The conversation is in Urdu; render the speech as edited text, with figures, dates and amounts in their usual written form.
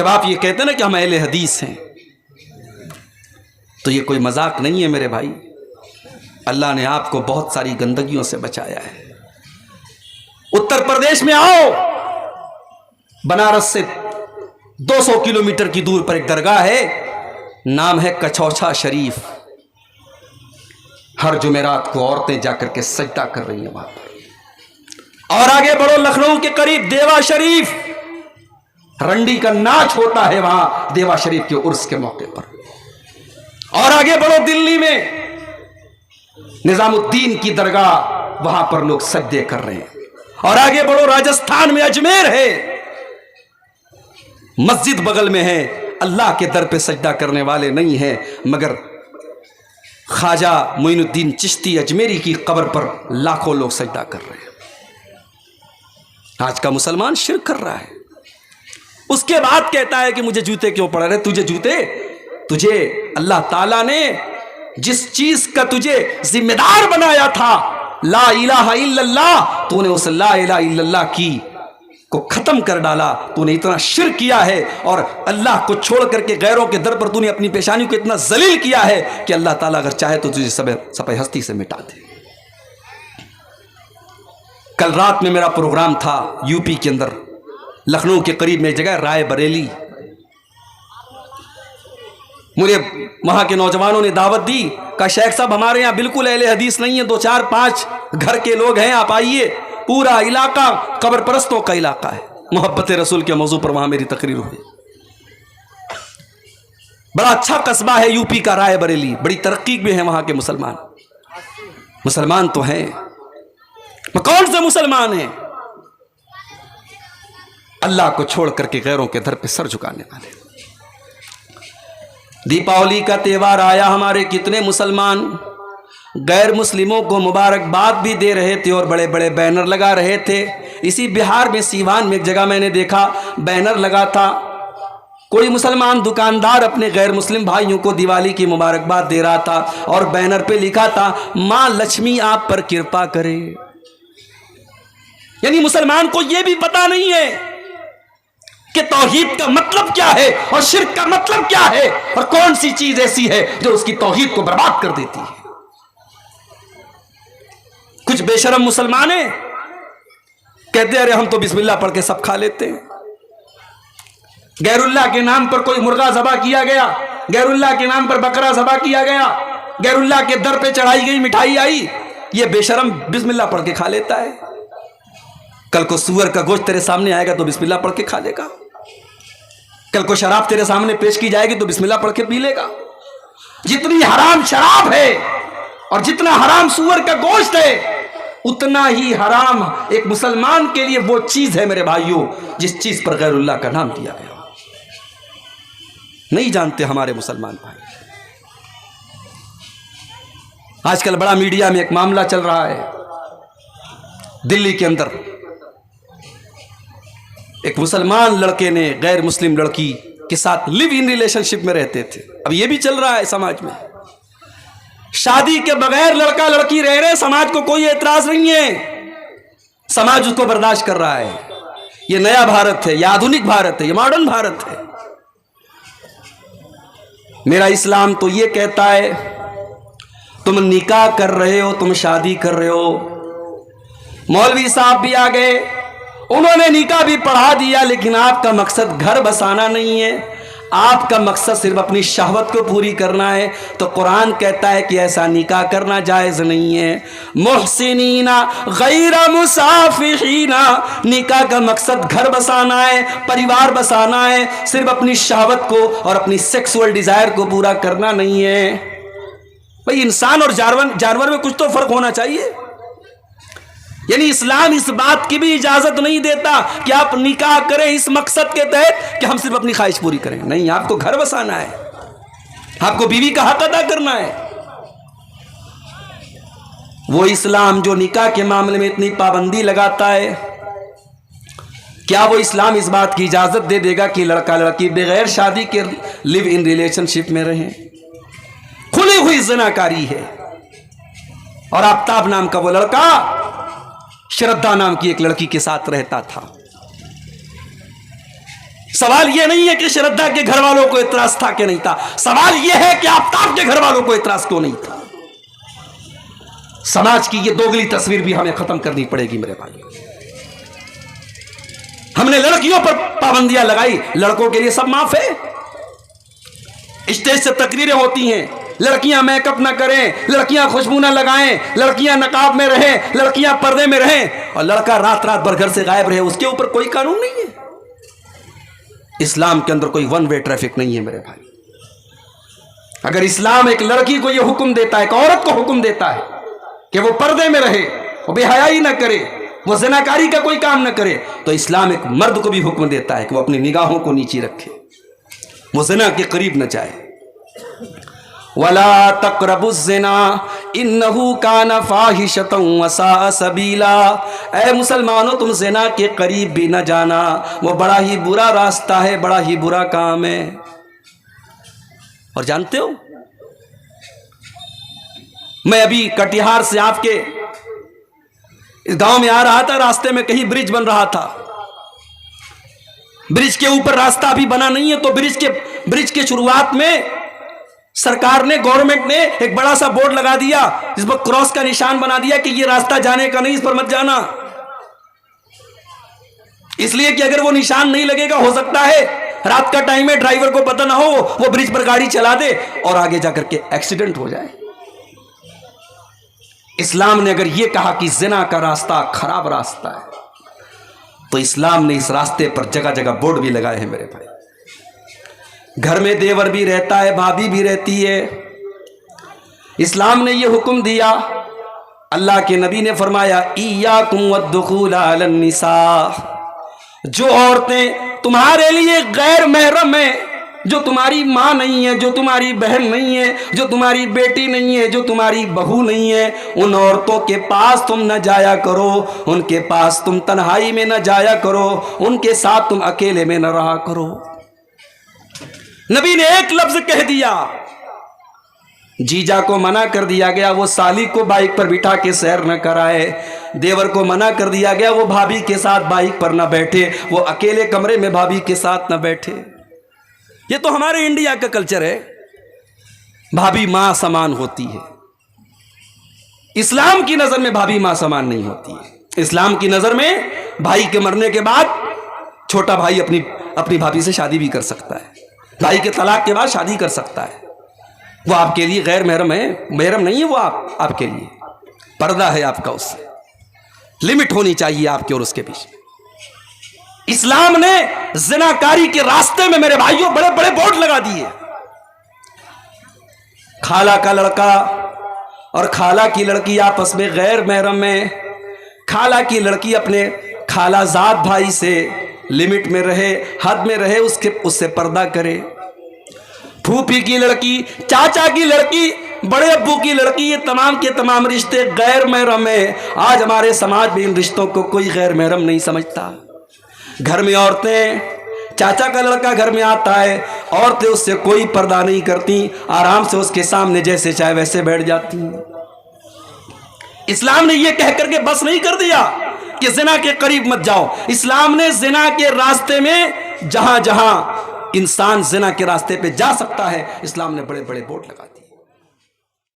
جب آپ یہ کہتے ہیں نا کہ ہم اہل حدیث ہیں تو یہ کوئی مذاق نہیں ہے میرے بھائی. اللہ نے آپ کو بہت ساری گندگیوں سے بچایا ہے. اتر پردیش میں آؤ، بنارس سے 200 کلومیٹر کی دور پر ایک درگاہ ہے، نام ہے کچوچھا شریف. ہر جمعرات کو عورتیں جا کر کے سجدہ کر رہی ہیں وہاں پر. اور آگے بڑھو لکھنؤ کے قریب دیوا شریف، رنڈی کا ناچ ہوتا ہے وہاں دیوا شریف کے عرس کے موقع پر. اور آگے بڑھو دلی میں نظام الدین کی درگاہ، وہاں پر لوگ سجدے کر رہے ہیں. اور آگے بڑھو راجستھان میں اجمیر ہے، مسجد بغل میں ہے، اللہ کے در پہ سجدہ کرنے والے نہیں ہیں مگر خواجہ معین الدین چشتی اجمیری کی قبر پر لاکھوں لوگ سجدہ کر رہے ہیں. آج کا مسلمان شرک کر رہا ہے. اس کے بعد کہتا ہے کہ مجھے جوتے کیوں پڑھ رہے؟ تجھے اللہ تعالیٰ نے جس چیز کا تجھے ذمہ دار بنایا تھا، لا الہ الا اللہ، تو نے اس لا الہ الا اللہ کی کو ختم کر ڈالا. تو نے اتنا شرک کیا ہے اور اللہ کو چھوڑ کر کے غیروں کے در پر تو نے اپنی پیشانی کو اتنا ذلیل کیا ہے کہ اللہ تعالیٰ اگر چاہے تو تجھے سپہ ہستی سے مٹا دے. کل رات میں میرا پروگرام تھا یو پی کے اندر، لکھنؤ کے قریب میں ایک جگہ رائے بریلی. مجھے وہاں کے نوجوانوں نے دعوت دی، کہا شیخ صاحب ہمارے یہاں بالکل اہل حدیث نہیں ہے، 2 4 5 گھر کے لوگ ہیں، آپ آئیے. پورا علاقہ قبر پرستوں کا علاقہ ہے. محبت رسول کے موضوع پر وہاں میری تقریر ہوئی. بڑا اچھا قصبہ ہے یو پی کا رائے بریلی، بڑی ترقی میں ہیں وہاں کے مسلمان. مسلمان تو ہیں، کون سے مسلمان ہیں؟ اللہ کو چھوڑ کر کے غیروں کے در پہ سر جھکانے والے. دیپاولی کا تہوار آیا، ہمارے کتنے مسلمان غیر مسلموں کو مبارکباد بھی دے رہے تھے اور بڑے بڑے بینر لگا رہے تھے. اسی بہار میں سیوان میں ایک جگہ میں نے دیکھا بینر لگا تھا، کوئی مسلمان دکاندار اپنے غیر مسلم بھائیوں کو دیوالی کی مبارکباد دے رہا تھا اور بینر پہ لکھا تھا ماں لکشمی آپ پر کرپا کرے. یعنی مسلمان کو یہ بھی پتا نہیں ہے کہ توحید کا مطلب کیا ہے اور شرک کا مطلب کیا ہے اور کون سی چیز ایسی ہے جو اس کی توحید کو برباد کر دیتی ہے. کچھ بے شرم مسلمان ہیں، کہتے ہیں ارے ہم تو بسم اللہ پڑھ کے سب کھا لیتے ہیں. غیر اللہ کے نام پر کوئی مرغا ذبح کیا گیا، غیر اللہ کے نام پر بکرا ذبح کیا گیا، غیر اللہ کے در پہ چڑھائی گئی مٹھائی آئی، یہ بے شرم بسم اللہ پڑھ کے کھا لیتا ہے. کل کو سور کا گوشت تیرے سامنے آئے گا تو بسم اللہ پڑھ کے کھا لے گا. کل کو شراب تیرے سامنے پیش کی جائے گی تو بسم اللہ پڑھ کے پی لے گا. جتنی حرام شراب ہے اور جتنا حرام سور کا گوشت ہے، اتنا ہی حرام ایک مسلمان کے لیے وہ چیز ہے میرے بھائیوں جس چیز پر غیر اللہ کا نام دیا گیا. نہیں جانتے ہمارے مسلمان بھائی. آج کل بڑا میڈیا میں ایک معاملہ چل رہا ہے، دلی کے اندر ایک مسلمان لڑکے نے غیر مسلم لڑکی کے ساتھ لیو ان ریلیشن شپ میں رہتے تھے. اب یہ بھی چل رہا ہے سماج میں، شادی کے بغیر لڑکا لڑکی رہ رہے، سماج کو کوئی اعتراض نہیں ہے، سماج اس کو برداشت کر رہا ہے. یہ نیا بھارت ہے، یہ آدھنک بھارت ہے، یہ ماڈرن بھارت ہے. میرا اسلام تو یہ کہتا ہے تم نکاح کر رہے ہو، تم شادی کر رہے ہو. مولوی صاحب بھی آ گئے، انہوں نے نکاح بھی پڑھا دیا، لیکن آپ کا مقصد گھر بسانا نہیں ہے، آپ کا مقصد صرف اپنی شہوت کو پوری کرنا ہے. تو قرآن کہتا ہے کہ ایسا نکاح کرنا جائز نہیں ہے. محسنین غیر مسافحین، نکاح کا مقصد گھر بسانا ہے، پریوار بسانا ہے، صرف اپنی شہوت کو اور اپنی سیکسول ڈیزائر کو پورا کرنا نہیں ہے. بھئی انسان اور جانور میں کچھ تو فرق ہونا چاہیے. یعنی اسلام اس بات کی بھی اجازت نہیں دیتا کہ آپ نکاح کریں اس مقصد کے تحت کہ ہم صرف اپنی خواہش پوری کریں. نہیں، آپ کو گھر بسانا ہے، آپ کو بیوی کا حق ادا کرنا ہے. وہ اسلام جو نکاح کے معاملے میں اتنی پابندی لگاتا ہے، کیا وہ اسلام اس بات کی اجازت دے دے گا کہ لڑکا لڑکی بغیر شادی کے لیو ان ریلیشن شپ میں رہیں؟ کھلی ہوئی زناکاری ہے. اور آفتاب نام کا وہ لڑکا شردھا نام کی ایک لڑکی کے ساتھ رہتا تھا. سوال یہ نہیں ہے کہ شردھا کے گھر والوں کو اعتراض تھا کہ نہیں تھا، سوال یہ ہے کہ آفتاب کے گھر والوں کو اعتراض کیوں نہیں تھا۔ سماج کی یہ دوگلی تصویر بھی ہمیں ختم کرنی پڑے گی میرے بھائی۔ ہم نے لڑکیوں پر پابندیاں لگائی، لڑکوں کے لیے سب معاف ہے۔ اسٹیج سے تقریریں ہوتی ہیں، لڑکیاں میک اپ نہ کریں، لڑکیاں خوشبو نہ لگائیں، لڑکیاں نقاب میں رہیں، لڑکیاں پردے میں رہیں، اور لڑکا رات رات بھر گھر سے غائب رہے، اس کے اوپر کوئی قانون نہیں ہے۔ اسلام کے اندر کوئی ون وے ٹریفک نہیں ہے میرے بھائی۔ اگر اسلام ایک لڑکی کو یہ حکم دیتا ہے، ایک عورت کو حکم دیتا ہے کہ وہ پردے میں رہے، وہ بے حیائی نہ کرے، وہ زناکاری کا کوئی کام نہ کرے، تو اسلام ایک مرد کو بھی حکم دیتا ہے کہ وہ اپنی نگاہوں کو نیچی رکھے، وہ زنا کے قریب نہ جائے۔ وَلَا تَقْرَبُوا الزِّنَا إِنَّهُ كَانَ فَاحِشَةً وَسَاءَ سَبِيلًا، اے مسلمانوں تم زنا کے قریب بھی نہ جانا، وہ بڑا ہی برا راستہ ہے، بڑا ہی برا کام ہے۔ اور جانتے ہو، میں ابھی کٹیہار سے آپ کے اس گاؤں میں آ رہا تھا، راستے میں کہیں برج بن رہا تھا، برج کے اوپر راستہ ابھی بنا نہیں ہے، تو برج کے شروعات میں سرکار نے، گورنمنٹ نے ایک بڑا سا بورڈ لگا دیا جس پر کراس کا نشان بنا دیا کہ یہ راستہ جانے کا نہیں، اس پر مت جانا، اس لیے کہ اگر وہ نشان نہیں لگے گا، ہو سکتا ہے رات کا ٹائم ہے، ڈرائیور کو پتہ نہ ہو، وہ برج پر گاڑی چلا دے اور آگے جا کر کے ایکسیڈنٹ ہو جائے۔ اسلام نے اگر یہ کہا کہ زنا کا راستہ خراب راستہ ہے، تو اسلام نے اس راستے پر جگہ جگہ بورڈ بھی لگائے ہیں میرے بھائی۔ گھر میں دیور بھی رہتا ہے، بھابھی بھی رہتی ہے، اسلام نے یہ حکم دیا، اللہ کے نبی نے فرمایا ایاکم والدخول علی النساء، جو عورتیں تمہارے لیے غیر محرم ہیں، جو تمہاری ماں نہیں ہے، جو تمہاری بہن نہیں ہے، جو تمہاری بیٹی نہیں ہے، جو تمہاری بہو نہیں ہے، ان عورتوں کے پاس تم نہ جایا کرو، ان کے پاس تم تنہائی میں نہ جایا کرو، ان کے ساتھ تم اکیلے میں نہ رہا کرو۔ نبی نے ایک لفظ کہہ دیا، جیجا کو منع کر دیا گیا وہ سالی کو بائک پر بٹھا کے سیر نہ کرائے، دیور کو منع کر دیا گیا وہ بھابھی کے ساتھ بائک پر نہ بیٹھے، وہ اکیلے کمرے میں بھابھی کے ساتھ نہ بیٹھے۔ یہ تو ہمارے انڈیا کا کلچر ہے، بھابھی ماں سمان ہوتی ہے۔ اسلام کی نظر میں بھابھی ماں سمان نہیں ہوتی ہے۔ اسلام کی نظر میں بھائی کے مرنے کے بعد چھوٹا بھائی اپنی بھابھی سے شادی بھی کر سکتا ہے، بھائی کے طلاق کے بعد شادی کر سکتا ہے، وہ آپ کے لیے غیر محرم ہے، محرم نہیں ہے، وہ آپ کے لیے پردہ ہے، آپ کا اس سے لمٹ ہونی چاہیے آپ کے اور اس کے بیچ میں۔ اسلام نے زناکاری کے راستے میں میرے بھائیوں بڑے بڑے بورڈ لگا دیے۔ خالہ کا لڑکا اور خالہ کی لڑکی آپس میں غیر محرم میں، خالہ کی لڑکی اپنے خالہ زاد بھائی سے لمٹ میں رہے، حد میں رہے، اس سے پردہ کرے۔ پھوپھی کی لڑکی، چاچا کی لڑکی، بڑے ابو کی لڑکی، یہ تمام کے تمام رشتے غیر محرم ہیں۔ آج ہمارے سماج میں ان رشتوں کو کوئی غیر محرم نہیں سمجھتا۔ گھر میں عورتیں، چاچا کا لڑکا گھر میں آتا ہے، عورتیں اس سے کوئی پردہ نہیں کرتی، آرام سے اس کے سامنے جیسے چاہے ویسے بیٹھ جاتی ہیں۔ اسلام نے یہ کہہ کر کے بس نہیں کر دیا کہ زنا کے قریب مت جاؤ، اسلام نے زنا کے راستے میں جہاں جہاں انسان زنا کے راستے پہ جا سکتا ہے، اسلام نے بڑے بڑے بورڈ لگا دیے۔